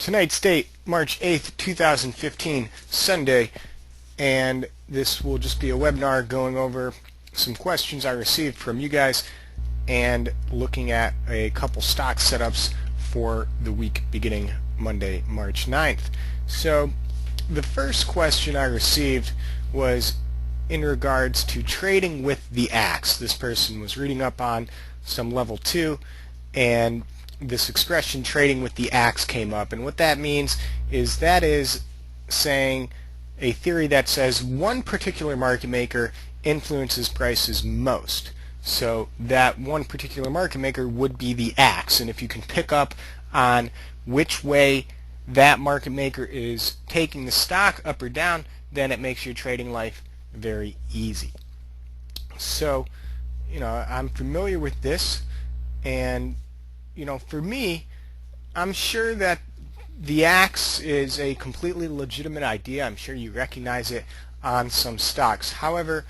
Tonight's date, March 8th, 2015, Sunday, and this will just be a webinar going over some questions I received from you guys and looking at a couple stock setups for the week beginning Monday, March 9th. So the first question I received was in regards to trading with the axe. This person was reading up on some level 2, and this expression trading with the axe came up, and what that means is that is saying a theory that says one particular market maker influences prices most. So that one particular market maker would be the axe, and if you can pick up on which way that market maker is taking the stock up or down, then it makes your trading life very easy. So, I'm familiar with this, and for me, I'm sure that the axe is a completely legitimate idea. I'm sure you recognize it on some stocks. However,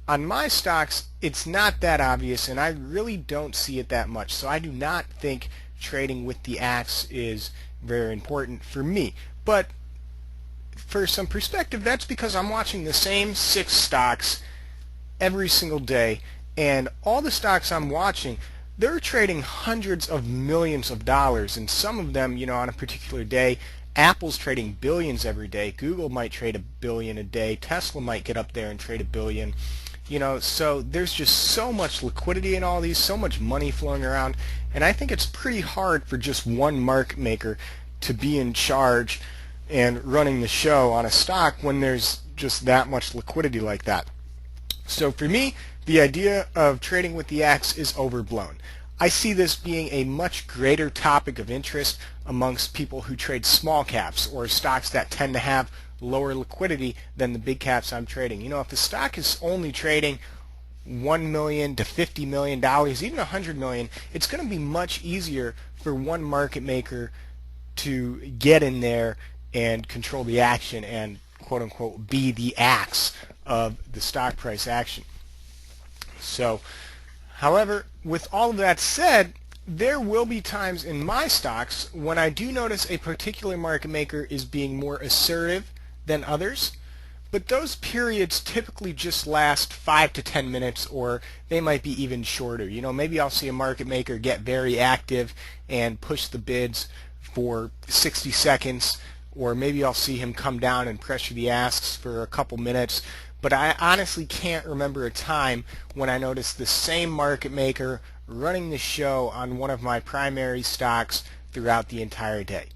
on my stocks, it's not that obvious, and I really don't see it that much. So I do not think trading with the axe is very important for me. But for some perspective, that's because I'm watching the same 6 stocks every single day, and all the stocks I'm watching, they're trading hundreds of millions of dollars, and some of them, on a particular day, Apple's trading billions every day. Google might trade $1 billion a day. Tesla might get up there and trade $1 billion. So there's just so much liquidity in all these, so much money flowing around, and I think it's pretty hard for just one market maker to be in charge and running the show on a stock when there's just that much liquidity like that. So for me, the idea of trading with the axe is overblown. I see this being a much greater topic of interest amongst people who trade small caps or stocks that tend to have lower liquidity than the big caps I'm trading. If the stock is only trading $1 million to $50 million, even $100 million, it's going to be much easier for one market maker to get in there and control the action and quote-unquote be the axe of the stock price action. So, however, with all of that said, there will be times in my stocks when I do notice a particular market maker is being more assertive than others, but those periods typically just last 5 to 10 minutes, or they might be even shorter. Maybe I'll see a market maker get very active and push the bids for 60 seconds, or maybe I'll see him come down and pressure the asks for a couple minutes. But I honestly can't remember a time when I noticed the same market maker running the show on one of my primary stocks throughout the entire day.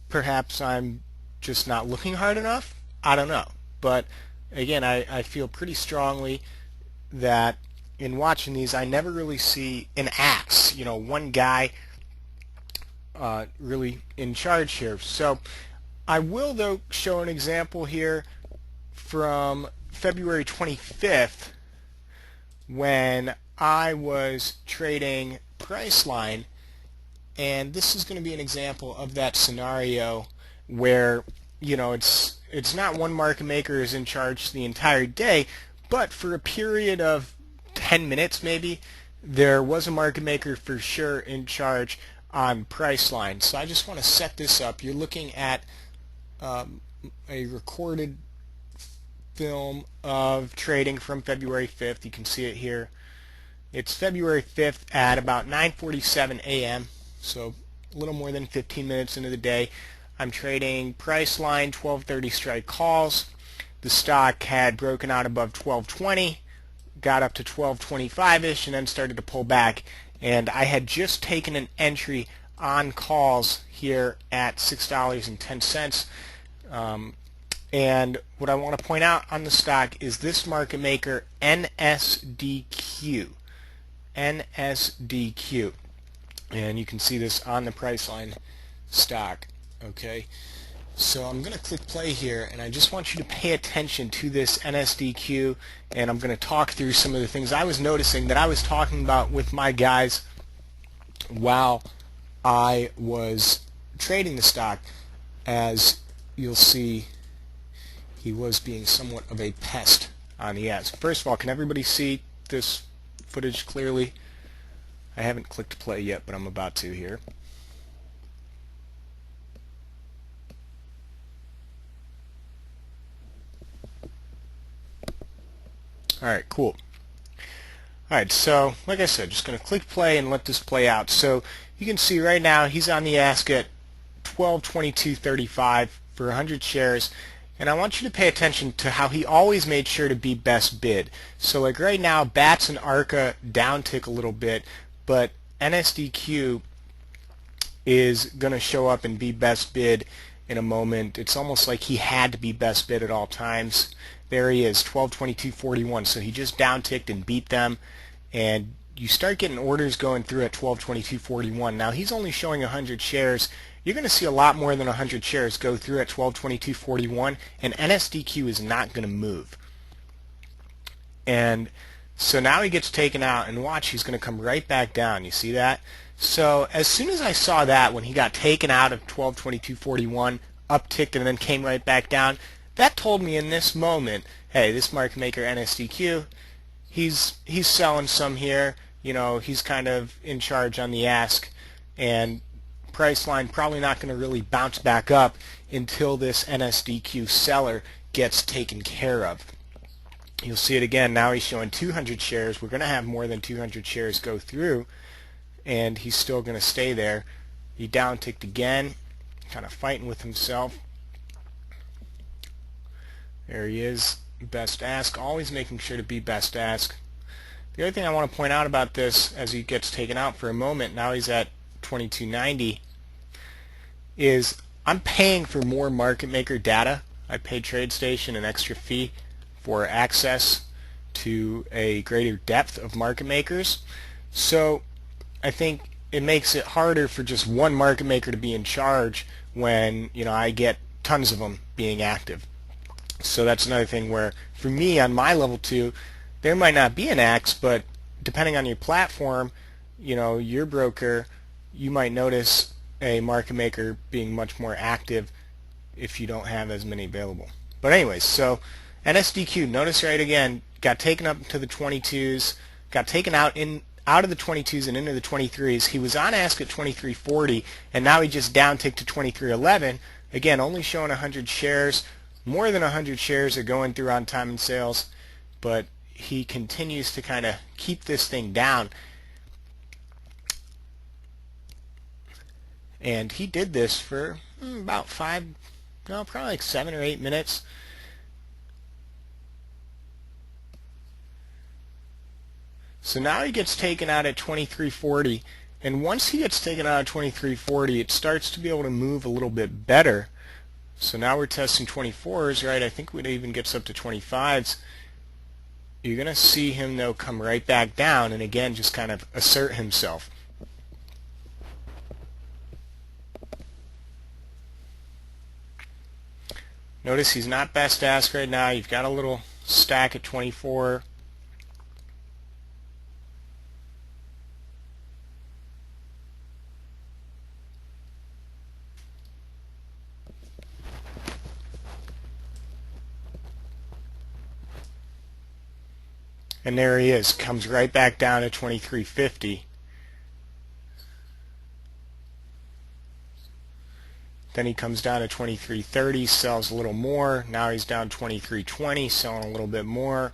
Perhaps I'm just not looking hard enough? I don't know. But again, I feel pretty strongly that in watching these, I never really see an axe, one guy really in charge here. So I will, though, show an example here from February 25th when I was trading Priceline, and this is going to be an example of that scenario where it's not one market maker is in charge the entire day, but for a period of 10 minutes maybe there was a market maker for sure in charge on Priceline. So I just want to set this up. You're looking at a recorded film of trading from February 5th. You can see it here. It's February 5th at about 9:47 a.m. so a little more than 15 minutes into the day. I'm trading Priceline 1230 strike calls. The stock had broken out above 1220, got up to 1225-ish, and then started to pull back. And I had just taken an entry on calls here at $6.10. And what I want to point out on the stock is this market maker, NSDQ. NSDQ. And you can see this on the Priceline stock. Okay, so I'm going to click play here, and I just want you to pay attention to this NSDQ, and I'm going to talk through some of the things I was noticing that I was talking about with my guys while I was trading the stock. As you'll see, he was being somewhat of a pest on the ads. First of all, can everybody see this footage clearly? I haven't clicked play yet, but I'm about to here. Alright, cool. Alright, so like I said, just going to click play and let this play out. So you can see right now he's on the ask at 1222.35 for 100 shares. And I want you to pay attention to how he always made sure to be best bid. So like right now, BATS and ARCA downtick a little bit, but NSDQ is going to show up and be best bid in a moment. It's almost like he had to be best bid at all times. There he is, 1222.41. So he just downticked and beat them, and you start getting orders going through at 1222.41. Now he's only showing 100 shares. You're going to see a lot more than 100 shares go through at 1222.41, and NSDQ is not going to move. And so now he gets taken out, and watch, he's going to come right back down. You see that? So as soon as I saw that, when he got taken out of 1222.41, upticked and then came right back down, that told me in this moment, hey, this market maker NSDQ, he's selling some here. You know, he's kind of in charge on the ask, and price line probably not going to really bounce back up until this NSDQ seller gets taken care of. You'll see it again. Now he's showing 200 shares. We're going to have more than 200 shares go through, and he's still going to stay there. He downticked again, kind of fighting with himself. There he is, best ask, always making sure to be best ask. The other thing I want to point out about this, as he gets taken out for a moment, now he's at 22.90, is I'm paying for more market maker data. I pay TradeStation an extra fee for access to a greater depth of market makers. So I think it makes it harder for just one market maker to be in charge when, you know, I get tons of them being active. So that's another thing where, for me on my level 2, there might not be an axe, but depending on your platform, you know, your broker, you might notice a market maker being much more active if you don't have as many available. But anyways, so NSDQ, notice right again, got taken up to the 22s, got taken out of the 22s and into the 23s. He was on ask at 23.40, and now he just downticked to 23.11. Again, only showing 100 shares. More than 100 shares are going through on time and sales, but he continues to kind of keep this thing down. And he did this for about probably like 7 or 8 minutes. So now he gets taken out at 23.40, and once he gets taken out at 23.40, it starts to be able to move a little bit better. So now we're testing 24s, right? I think it even gets up to 25s. You're going to see him, though, come right back down and again just kind of assert himself. Notice he's not best ask right now. You've got a little stack at 24. And there he is, comes right back down to 23.50. Then he comes down to 23.30, sells a little more. Now he's down 23.20, selling a little bit more.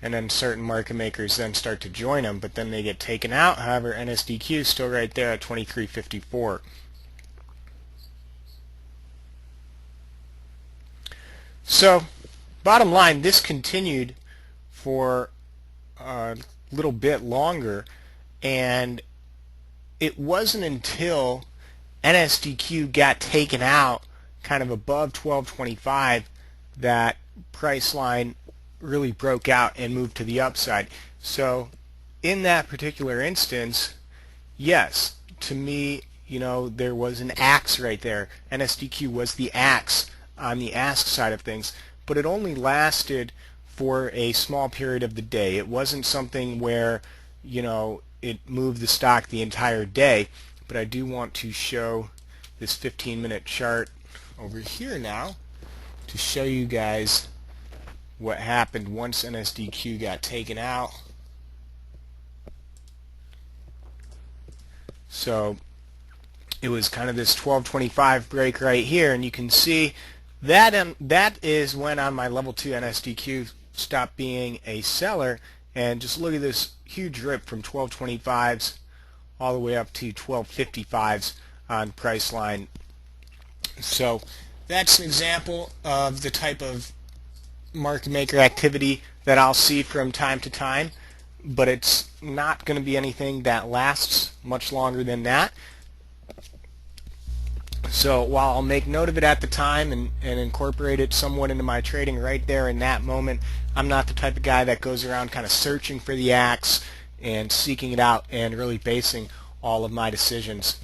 And then certain market makers then start to join him, but then they get taken out. However, NSDQ is still right there at 23.54. So, bottom line, this continued for a little bit longer, and it wasn't until NSDQ got taken out kind of above 1225 that price line really broke out and moved to the upside. So in that particular instance, yes, to me, you know, there was an axe right there. NSDQ was the axe on the ask side of things, but it only lasted for a small period of the day. It wasn't something where, you know, it moved the stock the entire day. But I do want to show this 15-minute chart over here now to show you guys what happened once NSDQ got taken out. So it was kind of this 1225 break right here, and you can see That is when on my level 2 NSDQ stopped being a seller, and just look at this huge rip from 1225s all the way up to 1255s on Priceline. So that's an example of the type of market maker activity that I'll see from time to time, but it's not going to be anything that lasts much longer than that. So while I'll make note of it at the time and incorporate it somewhat into my trading right there in that moment, I'm not the type of guy that goes around kind of searching for the axe and seeking it out and really basing all of my decisions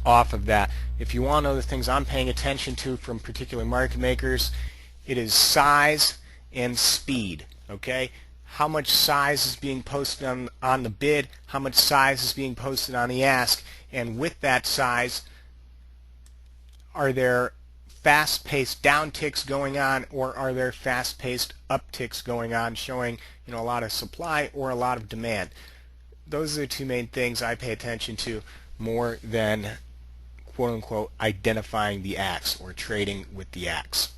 off of that. If you want to know the things I'm paying attention to from particular market makers, it is size and speed. Okay, how much size is being posted on the bid, how much size is being posted on the ask, and with that size, are there fast-paced downticks going on, or are there fast-paced upticks going on, showing a lot of supply or a lot of demand? Those are the two main things I pay attention to more than quote-unquote identifying the axe or trading with the axe.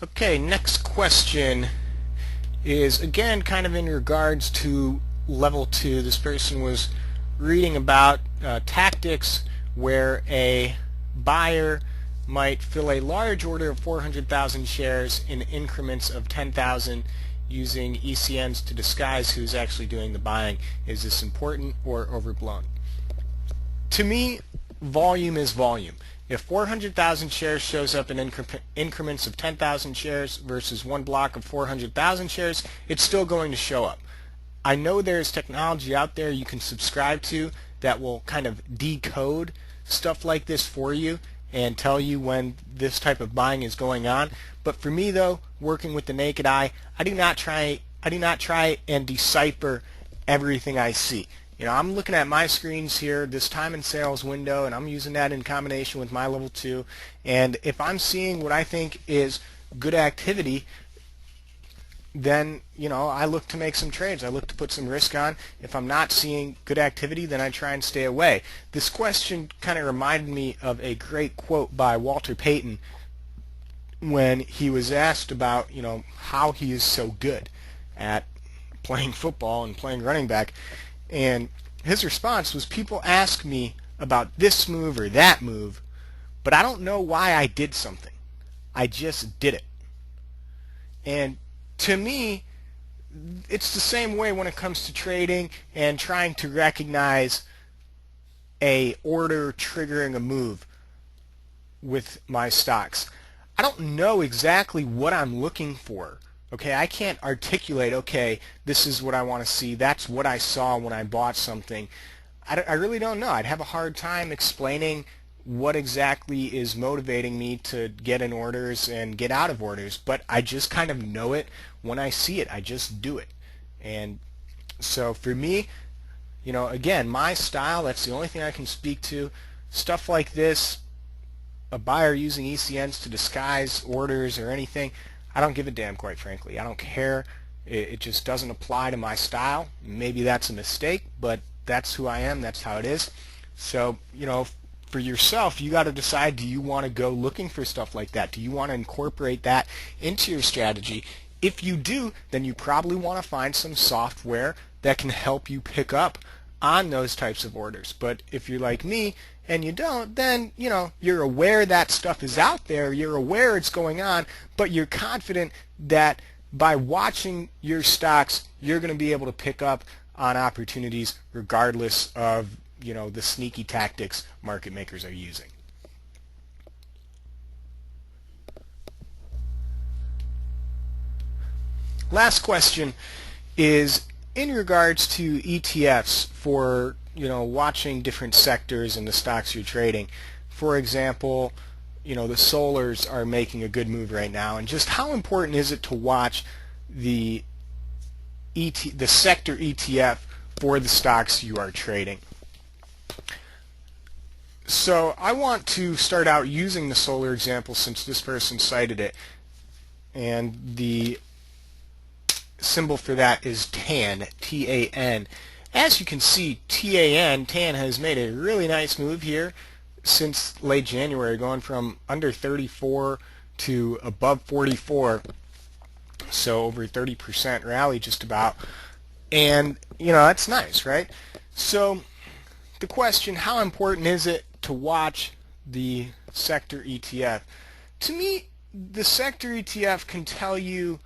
Okay, next question is again kind of in regards to level 2. This person was reading about tactics where a buyer might fill a large order of 400,000 shares in increments of 10,000 using ECNs to disguise who's actually doing the buying. Is this important or overblown? To me, volume is volume. If 400,000 shares shows up in increments of 10,000 shares versus one block of 400,000 shares, it's still going to show up. I know there's technology out there you can subscribe to that will kind of decode stuff like this for you and tell you when this type of buying is going on. But for me though, working with the naked eye, I do not try and decipher everything I see. I'm looking at my screens here, this time and sales window, and I'm using that in combination with my level 2. And if I'm seeing what I think is good activity, then I look to make some trades. I look to put some risk on. If I'm not seeing good activity, then I try and stay away. This question kind of reminded me of a great quote by Walter Payton when he was asked about how he is so good at playing football and playing running back, and his response was, people ask me about this move or that move, but I don't know why I did something. I just did it. And to me, it's the same way when it comes to trading and trying to recognize a order triggering a move with my stocks. I don't know exactly what I'm looking for. Okay, I can't articulate, okay, this is what I want to see, that's what I saw when I bought something. I really don't know. I'd have a hard time explaining what exactly is motivating me to get in orders and get out of orders, but I just kind of know it when I see it. I just do it. And so for me, again, my style, that's the only thing I can speak to. Stuff like this, a buyer using ECNs to disguise orders or anything, I don't give a damn, quite frankly. I don't care. It just doesn't apply to my style. Maybe that's a mistake, but that's who I am. That's how it is. So, for yourself, you got to decide, do you want to go looking for stuff like that? Do you want to incorporate that into your strategy? If you do, then you probably want to find some software that can help you pick up on those types of orders. But if you're like me and you don't, then you're aware that stuff is out there, you're aware it's going on, but you're confident that by watching your stocks, you're going to be able to pick up on opportunities regardless of the sneaky tactics market makers are using. Last question is in regards to ETFs for watching different sectors in the stocks you're trading. For example, the solars are making a good move right now, and just how important is it to watch the sector ETF for the stocks you are trading? So I want to start out using the solar example since this person cited it, and the symbol for that is TAN, T-A-N. As you can see, TAN has made a really nice move here since late January, going from under 34 to above 44, so over 30% rally just about. And that's nice, right? So the question, how important is it to watch the sector ETF? To me, the sector ETF can tell you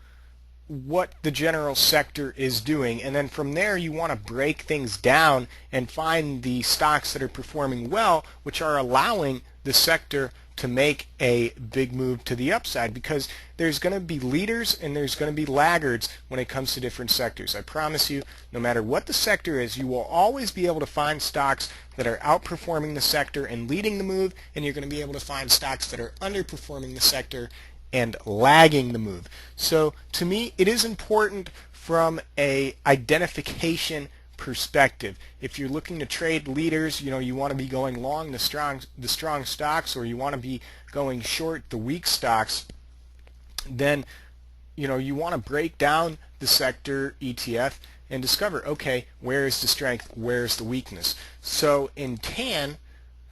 what the general sector is doing, and then from there you want to break things down and find the stocks that are performing well, which are allowing the sector to make a big move to the upside, because there's going to be leaders and there's going to be laggards when it comes to different sectors. I promise you, no matter what the sector is, you will always be able to find stocks that are outperforming the sector and leading the move, and you're going to be able to find stocks that are underperforming the sector and lagging the move. So to me, it is important from a identification perspective. If you're looking to trade leaders, you want to be going long the strong stocks, or you want to be going short the weak stocks, then you want to break down the sector ETF and discover, okay, where is the strength, where is the weakness. So in TAN,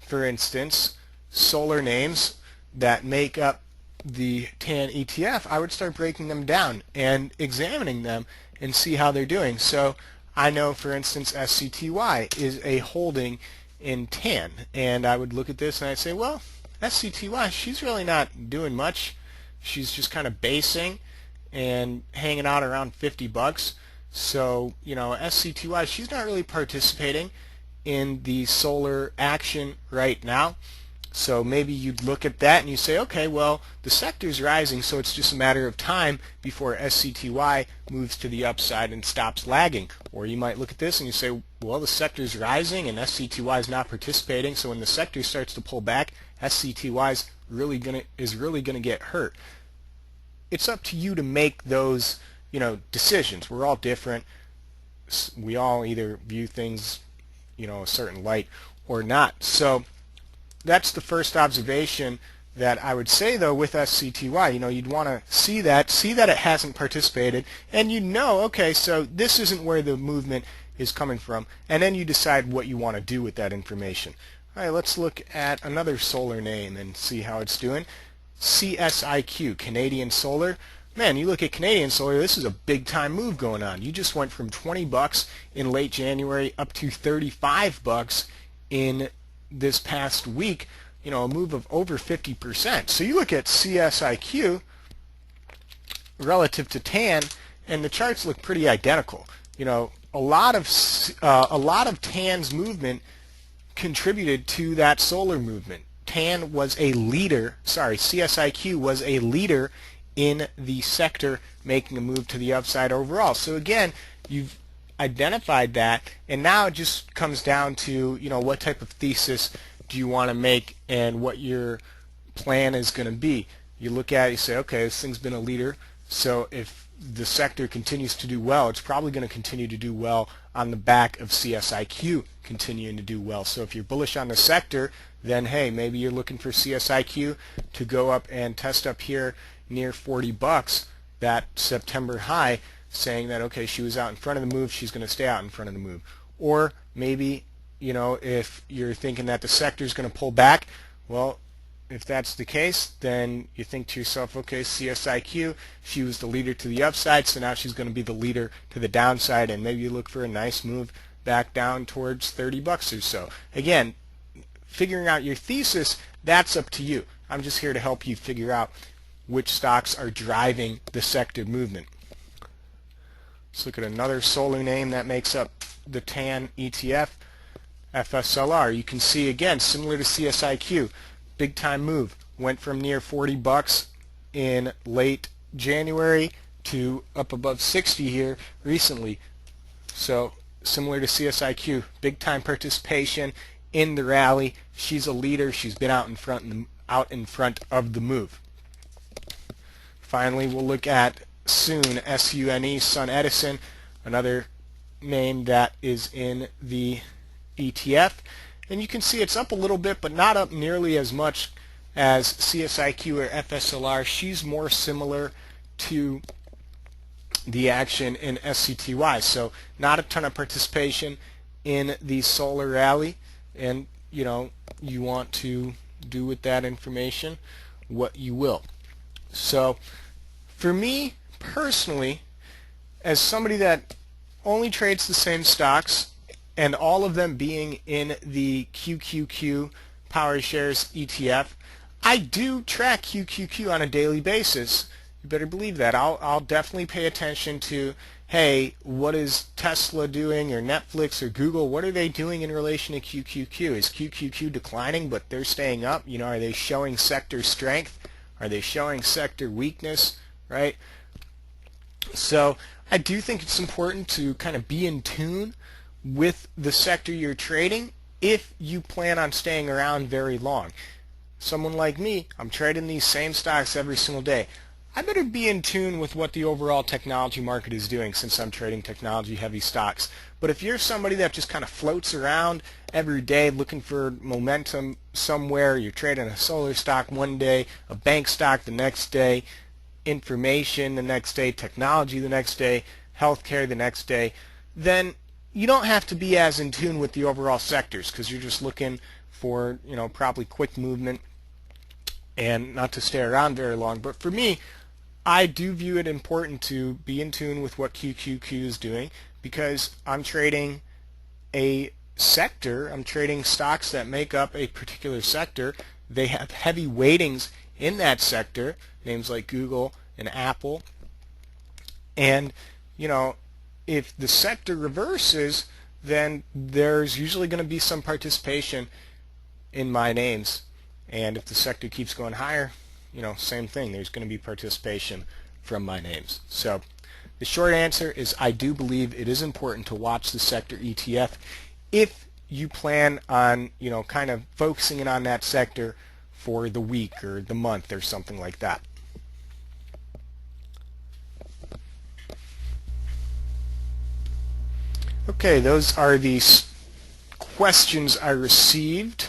for instance, solar names that make up the TAN ETF, I would start breaking them down and examining them and see how they're doing. So I know, for instance, SCTY is a holding in TAN, and I would look at this and I'd say, well, SCTY, she's really not doing much. She's just kind of basing and hanging out around 50 bucks. So, SCTY, she's not really participating in the solar action right now. So maybe you'd look at that and you say, okay, well, the sector's rising, so it's just a matter of time before SCTY moves to the upside and stops lagging. Or you might look at this and you say, well, the sector's rising and SCTY is not participating, so when the sector starts to pull back, SCTY is really gonna get hurt. It's up to you to make those, decisions. We're all different. We all either view things, a certain light or not. So that's the first observation that I would say, though, with SCTY. You'd want to see that it hasn't participated, and okay, so this isn't where the movement is coming from, and then you decide what you want to do with that information. All right, let's look at another solar name and see how it's doing. CSIQ, Canadian Solar. Man, you look at Canadian Solar, this is a big time move going on. You just went from 20 bucks in late January up to 35 bucks in this past week, a move of over 50%. So you look at CSIQ relative to TAN, and the charts look pretty identical. A lot of TAN's movement contributed to that solar movement. TAN was a leader, CSIQ was a leader in the sector, making a move to the upside overall. So again, you've identified that, and now it just comes down to what type of thesis do you want to make and what your plan is going to be. You look at it, you say, okay, this thing's been a leader, so if the sector continues to do well, it's probably going to continue to do well on the back of CSIQ continuing to do well. So if you're bullish on the sector, then hey, maybe you're looking for CSIQ to go up and test up here near 40 bucks, that September high, saying that, okay, she was out in front of the move, she's going to stay out in front of the move. Or maybe, if you're thinking that the sector is going to pull back, well, if that's the case, then you think to yourself, okay, CSIQ, she was the leader to the upside, so now she's going to be the leader to the downside, and maybe you look for a nice move back down towards 30 bucks or so. Again, figuring out your thesis, that's up to you. I'm just here to help you figure out which stocks are driving the sector movement. Let's look at another solar name that makes up the TAN ETF, FSLR. You can see, again, similar to CSIQ, big time move. Went from near 40 bucks in late January to up above 60 here recently. So similar to CSIQ, big time participation in the rally. She's a leader. She's been out in front of the move. Finally, we'll look at SUNE, S-U-N-E, Sun Edison, another name that is in the ETF. And you can see it's up a little bit, but not up nearly as much as CSIQ or FSLR. She's more similar to the action in SCTY. So not a ton of participation in the solar rally. And you want to do with that information what you will. So for me personally, as somebody that only trades the same stocks and all of them being in the QQQ Power Shares ETF, I do track QQQ on a daily basis. You better believe that. I'll definitely pay attention to, hey, what is Tesla doing, or Netflix or Google? What are they doing in relation to QQQ? Is QQQ declining but they're staying up? Are they showing sector strength? Are they showing sector weakness? Right? So I do think it's important to kind of be in tune with the sector you're trading if you plan on staying around very long. Someone like me, I'm trading these same stocks every single day. I better be in tune with what the overall technology market is doing, since I'm trading technology heavy stocks. But if you're somebody that just kind of floats around every day looking for momentum somewhere, you're trading a solar stock one day, a bank stock the next day, information the next day, technology the next day, healthcare the next day, then you don't have to be as in tune with the overall sectors, because you're just looking for probably quick movement and not to stay around very long. But for me, I do view it important to be in tune with what QQQ is doing, because I'm trading a sector. I'm trading stocks that make up a particular sector. They have heavy weightings in that sector, names like Google and Apple. And if the sector reverses, then there's usually going to be some participation in my names. And if the sector keeps going higher, same thing. There's going to be participation from my names. So the short answer is I do believe it is important to watch the sector ETF if you plan on, kind of focusing in on that sector for the week or the month or something like that. Okay, those are the questions I received.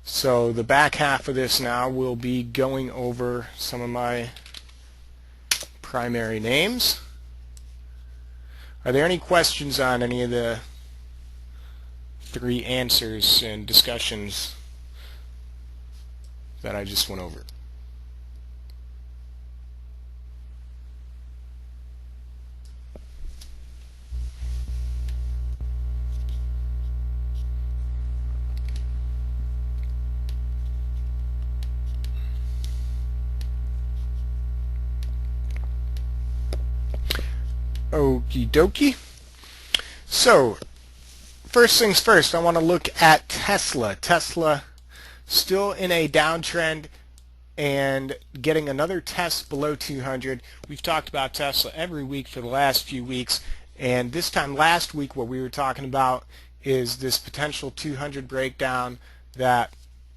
So the back half of this now will be going over some of my primary names. Are there any questions on any of the 3 answers and discussions that I just went over? Okie dokie. So, first things first, I want to look at Tesla. Tesla still in a downtrend and getting another test below 200. We've talked about Tesla every week for the last few weeks, and this time last week what we were talking about is this potential 200 breakdown that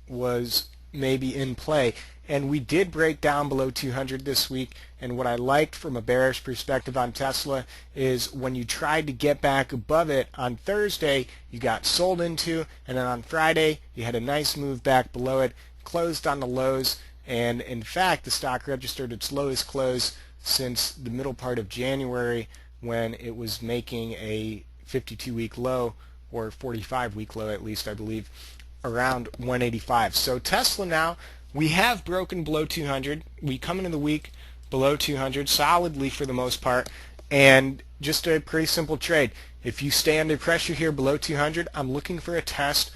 was maybe in play. And we did break down below 200 this week, and what I liked from a bearish perspective on Tesla is when you tried to get back above it on Thursday, you got sold into, and then on Friday you had a nice move back below it, closed on the lows, and in fact the stock registered its lowest close since the middle part of January, when it was making a 52-week low, or 45-week low at least, I believe, around 185. So Tesla now, we have broken below 200. We come into the week below 200 solidly for the most part, and just a pretty simple trade. If you stay under pressure here below 200, I'm looking for a test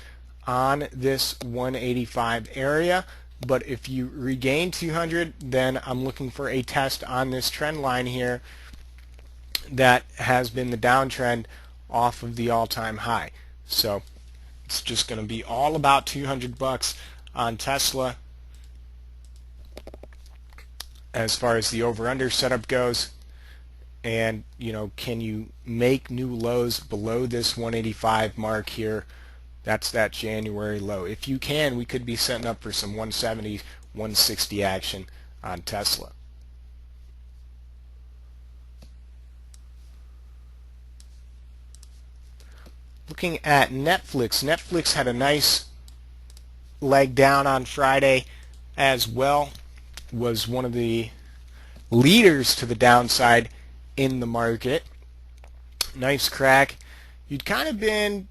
on this 185 area. But if you regain 200, then I'm looking for a test on this trend line here that has been the downtrend off of the all-time high. So it's just going to be all about 200 bucks on Tesla as far as the over-under setup goes. And can you make new lows below this 185 mark here? That's that January low. If you can, we could be setting up for some 170, 160 action on Tesla. Looking at Netflix, Netflix had a nice leg down on Friday as well. Was one of the leaders to the downside in the market. Nice crack. You'd kind of been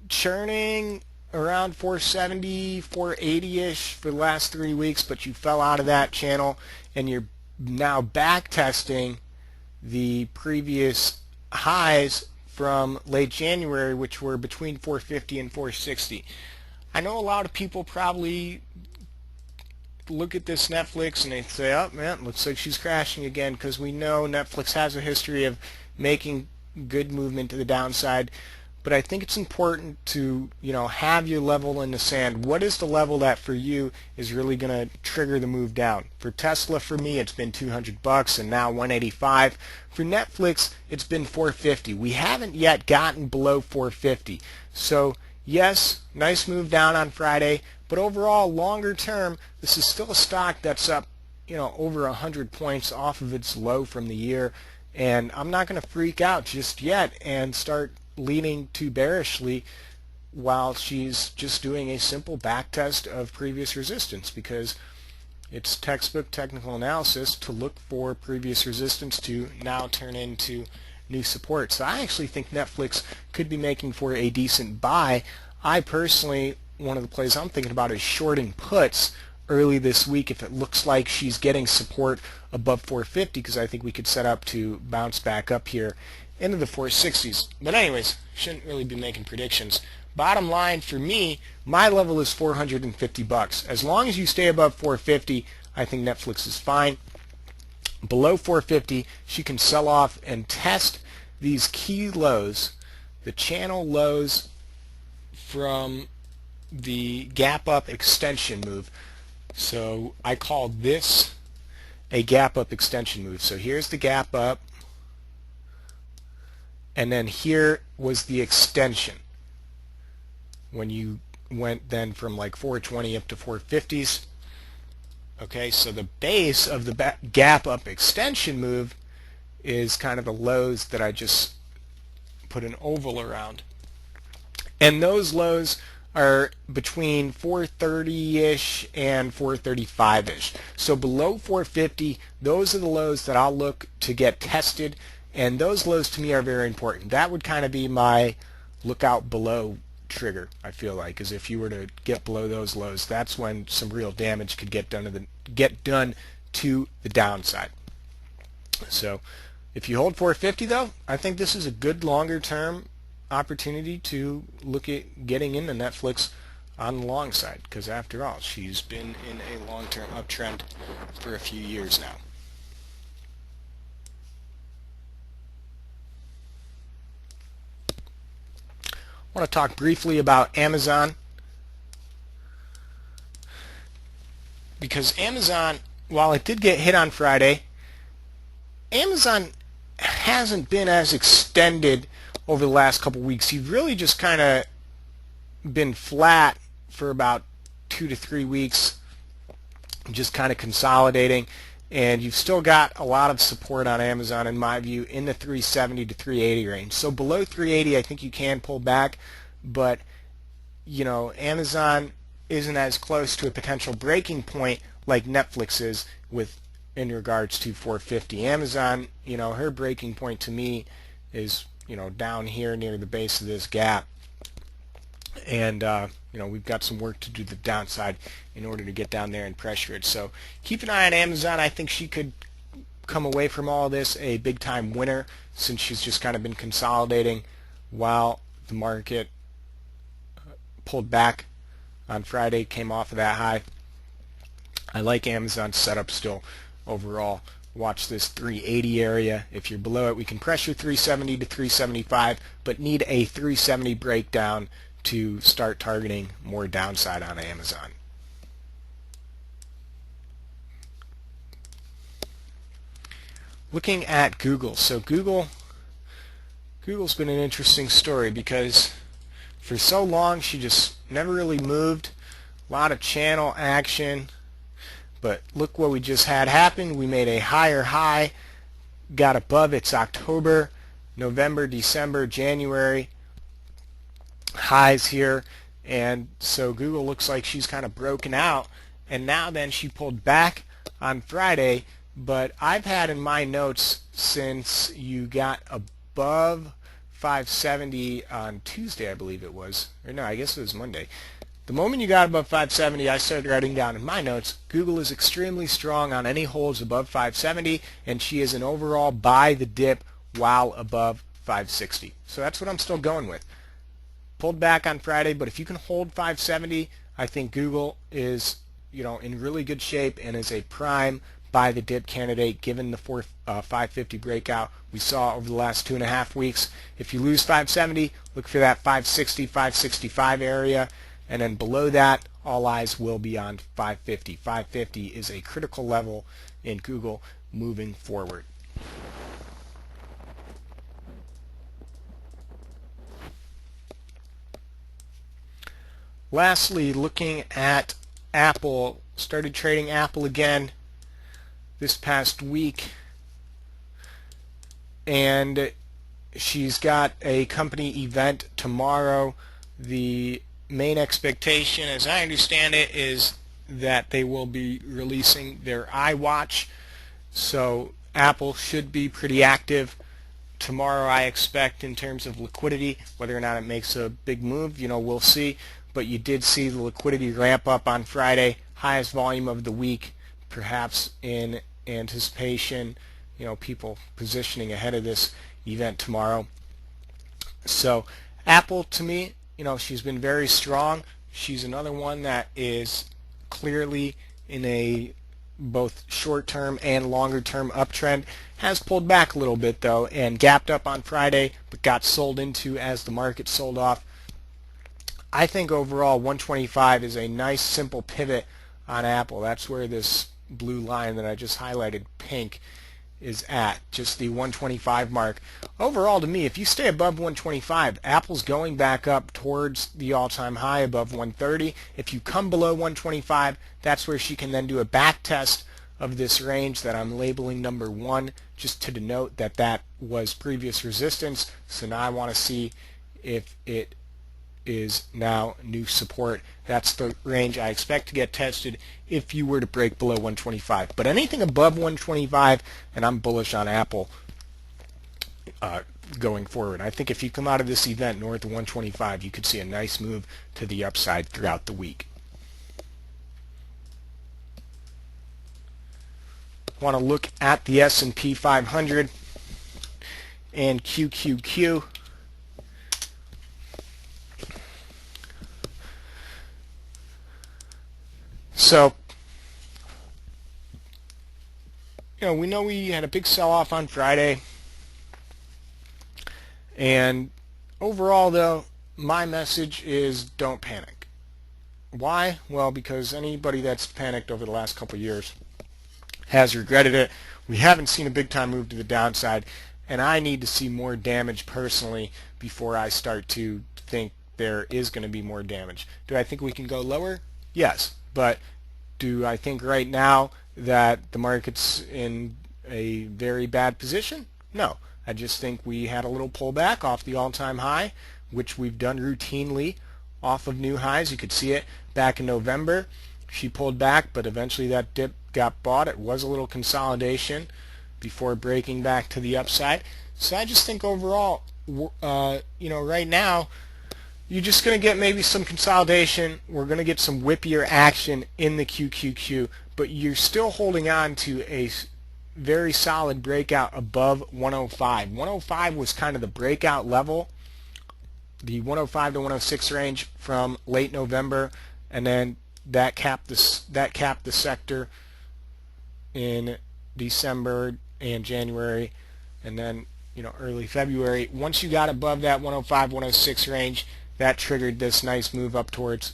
churning around 470, 480-ish for the last 3 weeks, but you fell out of that channel and you're now back testing the previous highs from late January, which were between 450 and 460. I know a lot of people probably look at this Netflix and they say, oh man, looks like she's crashing again, because we know Netflix has a history of making good movement to the downside. But I think it's important to, have your level in the sand. What is the level that for you is really going to trigger the move down? For Tesla, for me, it's been $200 and now 185. For Netflix, it's been 450. We haven't yet gotten below 450. So yes, nice move down on Friday, but overall, longer term, this is still a stock that's up, over 100 points off of its low from the year. And I'm not going to freak out just yet and start leaning too bearishly while she's just doing a simple back test of previous resistance, because it's textbook technical analysis to look for previous resistance to now turn into new support. So I actually think Netflix could be making for a decent buy. I personally, one of the plays I'm thinking about is shorting puts early this week if it looks like she's getting support above 450, because I think we could set up to bounce back up here into the 460s. But anyways, shouldn't really be making predictions. Bottom line for me, my level is $450. As long as you stay above 450, I think Netflix is fine. Below 450, she can sell off and test these key lows, the channel lows from the gap up extension move. So I call this a gap up extension move. So here's the gap up, and then here was the extension when you went then from like 420 up to 450s. Okay, so the base of the gap up extension move is kind of the lows that I just put an oval around. And those lows are between 430-ish and 435-ish. So below 450, those are the lows that I'll look to get tested, and those lows to me are very important. That would kind of be my lookout below trigger, I feel like, is if you were to get below those lows, that's when some real damage could get done to the downside. So if you hold 450 though, I think this is a good longer term opportunity to look at getting into Netflix on the long side, because after all, she's been in a long-term uptrend for a few years now. I want to talk briefly about Amazon, because Amazon, while it did get hit on Friday, Amazon hasn't been as extended over the last couple weeks. You've really just kind of been flat for about 2 to 3 weeks, just kind of consolidating, and you've still got a lot of support on Amazon, in my view, in the 370 to 380 range. So below 380, I think you can pull back, but Amazon isn't as close to a potential breaking point like Netflix is in regards to 450. Amazon, her breaking point to me is down here near the base of this gap, and we've got some work to do to the downside in order to get down there and pressure it. So keep an eye on Amazon. I think she could come away from all this a big time winner, since she's just kind of been consolidating while the market pulled back on Friday, came off of that high. I like Amazon's setup still overall. Watch this 380 area. If you're below it, we can pressure 370 to 375, but need a 370 breakdown to start targeting more downside on Amazon. Looking at Google. So Google's been an interesting story, because for so long she just never really moved. A lot of channel action. But look what we just had happen. We made a higher high, got above its October, November, December, January highs here, and so Google looks like she's kind of broken out, and now then she pulled back on Friday. But I've had in my notes, since you got above 570 on Tuesday, I believe it was, or no, I guess it was Monday. The moment you got above 570, I started writing down in my notes, Google is extremely strong on any holds above 570, and she is an overall buy the dip while above 560. So that's what I'm still going with. Pulled back on Friday, but if you can hold 570, I think Google is, in really good shape and is a prime buy the dip candidate given the 550 breakout we saw over the last 2.5 weeks. If you lose 570, look for that 560, 565 area. And then below that, all eyes will be on 550. 550 is a critical level in Google moving forward. Lastly, looking at Apple, started trading Apple again this past week. And she's got a company event tomorrow. The main expectation, as I understand it, is that they will be releasing their iWatch. So Apple should be pretty active tomorrow, I expect, in terms of liquidity. Whether or not it makes a big move, we'll see. But you did see the liquidity ramp up on Friday, highest volume of the week, perhaps in anticipation, people positioning ahead of this event tomorrow. So Apple, to me, she's been very strong. She's another one that is clearly in a both short-term and longer-term uptrend. Has pulled back a little bit, though, and gapped up on Friday, but got sold into as the market sold off. I think overall 125 is a nice, simple pivot on Apple. That's where this blue line that I just highlighted, pink, is at, just the 125 mark. Overall, to me, if you stay above 125, Apple's going back up towards the all-time high above 130. If you come below 125, that's where she can then do a back test of this range that I'm labeling number 1, just to denote that that was previous resistance. So now I want to see if it is now new support. That's the range I expect to get tested if you were to break below 125. But anything above 125, and I'm bullish on Apple going forward. I think if you come out of this event north of 125, you could see a nice move to the upside throughout the week. Want to look at the S&P 500 and QQQ. So, we know we had a big sell-off on Friday. And overall, though, my message is don't panic. Why? Well, because anybody that's panicked over the last couple of years has regretted it. We haven't seen a big-time move to the downside, and I need to see more damage personally before I start to think there is going to be more damage. Do I think we can go lower? Yes. But do I think right now that the market's in a very bad position? No. I just think we had a little pullback off the all-time high, which we've done routinely off of new highs. You could see it back in November. She pulled back, but eventually that dip got bought. It was a little consolidation before breaking back to the upside. So I just think overall, right now, you're just going to get maybe some consolidation. We're going to get some whippier action in the QQQ, but you're still holding on to a very solid breakout above 105. 105 was kind of the breakout level, the 105 to 106 range from late November, and then that capped the sector in December and January, and then early February. Once you got above that 105, 106 range, that triggered this nice move up towards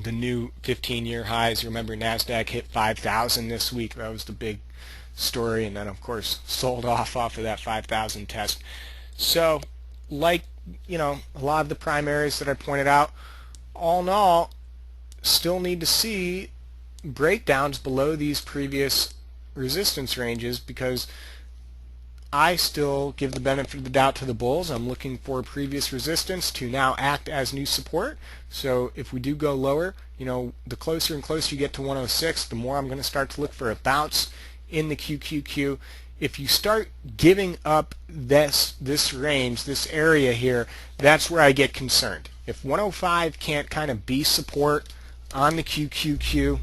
the new 15-year highs. Remember, NASDAQ hit 5,000 this week. That was the big story, and then, of course, sold off of that 5,000 test. So, like, a lot of the prime areas that I pointed out, all in all, still need to see breakdowns below these previous resistance ranges, because I still give the benefit of the doubt to the bulls. I'm looking for previous resistance to now act as new support. So if we do go lower, the closer and closer you get to 106, the more I'm going to start to look for a bounce in the QQQ. if you start giving up this range, this area here, that's where I get concerned. If 105 can't kind of be support on the QQQ,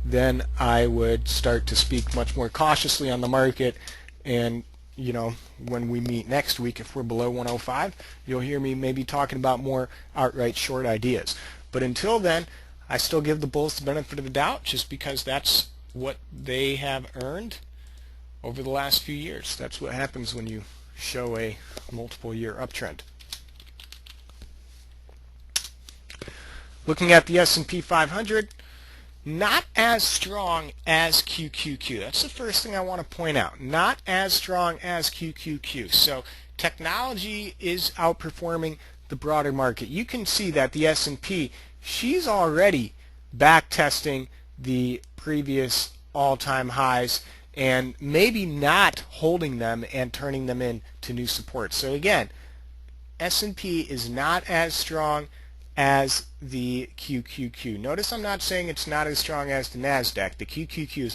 then I would start to speak much more cautiously on the market. And you know, when we meet next week, if we're below 105, you'll hear me maybe talking about more outright short ideas. But until then, I still give the bulls the benefit of the doubt, just because that's what they have earned over the last few years. That's what happens when you show a multiple year uptrend. Looking at the S&P 500, not as strong as QQQ. That's the first thing I want to point out. Not as strong as QQQ. So technology is outperforming the broader market. You can see that the S&P, she's already back testing the previous all-time highs and maybe not holding them and turning them into new support. So again, S&P is not as strong as the QQQ. Notice I'm not saying it's not as strong as the NASDAQ. The QQQ is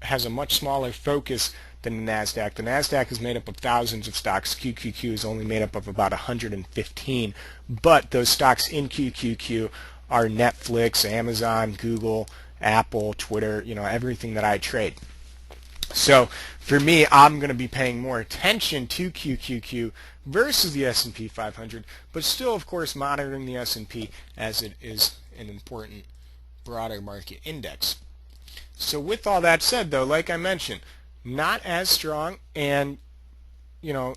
has a much smaller focus than the NASDAQ. The NASDAQ is made up of thousands of stocks. QQQ is only made up of about 115. But those stocks in QQQ are Netflix, Amazon, Google, Apple, Twitter, you know, everything that I trade. So for me, I'm going to be paying more attention to QQQ versus the S&P 500, but still, of course, monitoring the S&P as it is an important broader market index. So with all that said, though, like I mentioned, not as strong, and you know,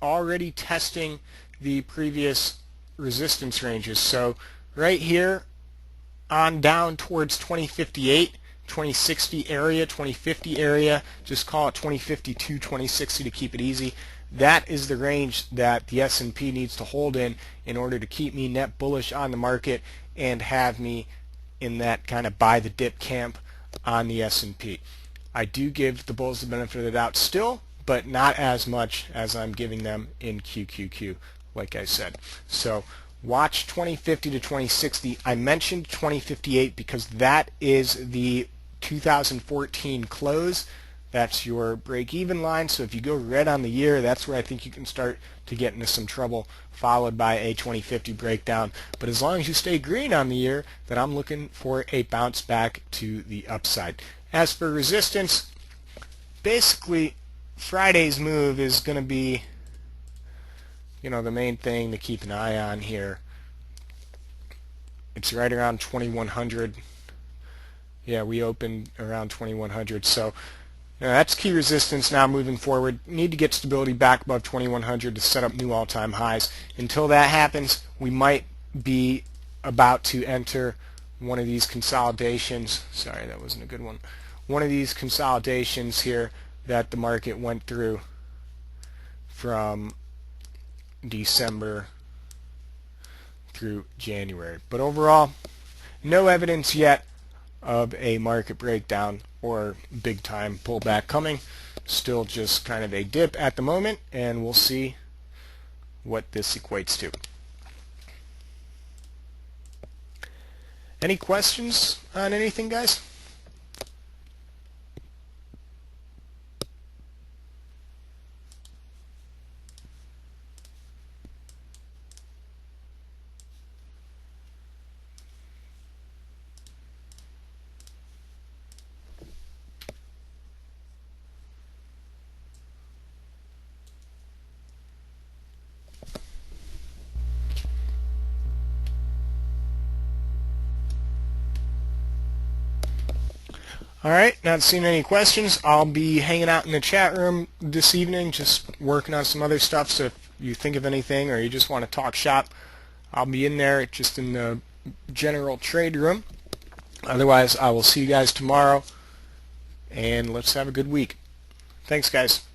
already testing the previous resistance ranges. So right here on down towards 2058, 2060 area, 2050 area, just call it 2052, 2060 to keep it easy. That is the range that the S&P needs to hold in order to keep me net bullish on the market and have me in that kind of buy the dip camp on the S&P. I do give the bulls the benefit of the doubt still, but not as much as I'm giving them in QQQ, like I said. So watch 2050 to 2060. I mentioned 2058 because that is the 2014 close. That's your break-even line. So if you go red on the year, that's where I think you can start to get into some trouble, followed by a 2050 breakdown. But as long as you stay green on the year, then I'm looking for a bounce back to the upside. As for resistance, basically Friday's move is going to be, you know, the main thing to keep an eye on here. It's right around 2100. Yeah, we opened around 2100. So that's key resistance now moving forward. Need to get stability back above 2100 to set up new all-time highs. Until that happens, we might be about to enter one of these consolidations. Sorry, that wasn't a good one. One of these consolidations here that the market went through from December through January. But overall, no evidence yet of a market breakdown or big time pullback coming. Still just kind of a dip at the moment, and we'll see what this equates to. Any questions on anything, guys? Alright, not seeing any questions. I'll be hanging out in the chat room this evening, just working on some other stuff, so if you think of anything or you just want to talk shop, I'll be in there just in the general trade room. Otherwise, I will see you guys tomorrow, and let's have a good week. Thanks, guys.